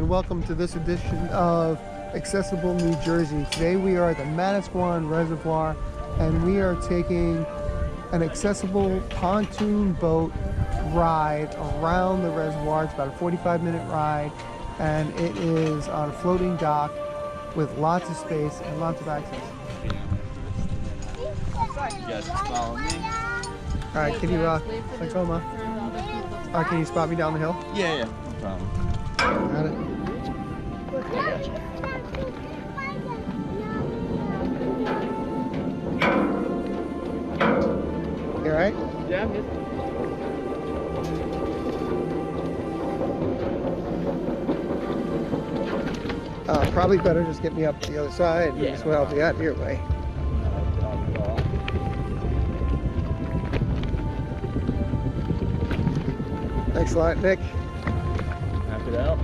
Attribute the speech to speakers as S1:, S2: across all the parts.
S1: and welcome to this edition of Accessible New Jersey. Today we are at the Manasquan Reservoir and we are taking an accessible pontoon boat ride around the reservoir. It's about a 45-minute ride and it is on a floating dock with lots of space and lots of access.
S2: You guys can follow me.
S1: Alright, can you, like, hold on. Alright, can you spot me down the hill?
S2: Yeah, no problem.
S1: Got it. You alright?
S2: Yeah, I'm good.
S1: Probably better just get me up to the other side.
S2: Yeah.
S1: This way I'll be out your way. Thanks a lot, Nick.
S2: Happy to help.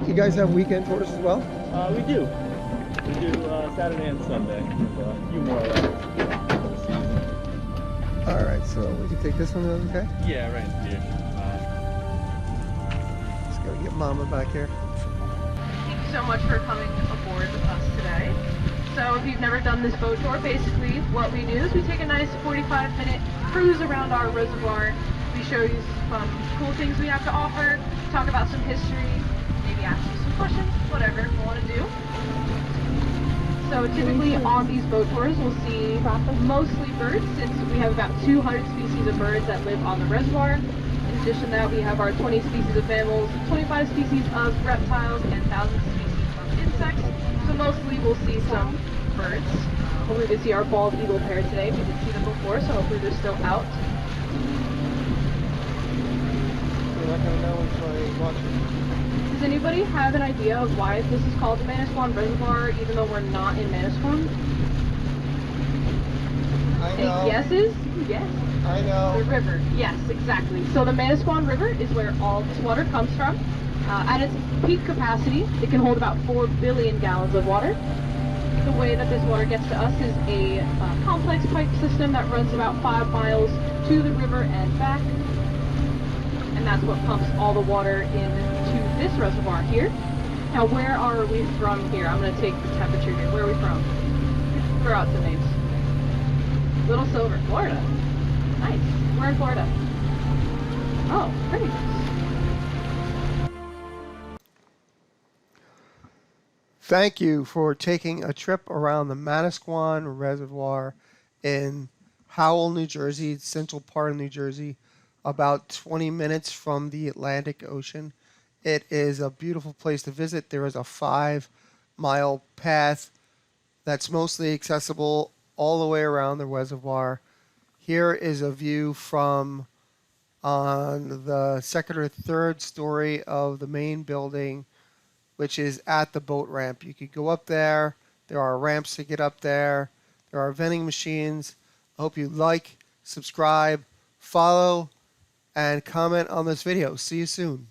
S1: You guys have weekend tours as well?
S2: We do. We do Saturday and Sunday. A few more of those.
S1: Alright, so we can take this one, okay?
S2: Yeah, right here.
S1: Just gotta get Mama back here.
S3: Thank you so much for coming aboard with us today. So if you've never done this boat tour, basically what we do is we take a nice 45-minute cruise around our reservoir. We show you some cool things we have to offer, talk about some history, maybe ask you some questions, whatever you want to do. So typically on these boat tours we'll see mostly birds, since we have about 200 species of birds that live on the reservoir. In addition to that, we have our 20 species of mammals, 25 species of reptiles, and thousands of species of insects. So mostly we'll see some birds. Hopefully we see our bald eagle pair today. We did see them before, so hopefully they're still out.
S1: You're not gonna know until you watch it.
S3: Does anybody have an idea of why this is called the Manasquan Reservoir, even though we're not in Manasquan?
S1: I know.
S3: Any guesses? Yes.
S1: I know.
S3: The river. Yes, exactly. So the Manasquan River is where all this water comes from. At its peak capacity, it can hold about 4 billion gallons of water. The way that this water gets to us is a complex pipe system that runs about 5 miles to the river and back. And that's what pumps all the water into this reservoir here. Now, where are we from here? I'm going to take the temperature here. Where are we from? Throw out some names. Little Silver, Florida. Nice. We're in Florida. Oh, very nice.
S1: Thank you for taking a trip around the Manasquan Reservoir in Howell, New Jersey, central part of New Jersey, about 20 minutes from the Atlantic Ocean. It is a beautiful place to visit. There is a 5-mile path that's mostly accessible all the way around the reservoir. Here is a view from on the second or third story of the main building, which is at the boat ramp. You could go up there. There are ramps to get up there. There are vending machines. I hope you like, subscribe, follow, and comment on this video. See you soon.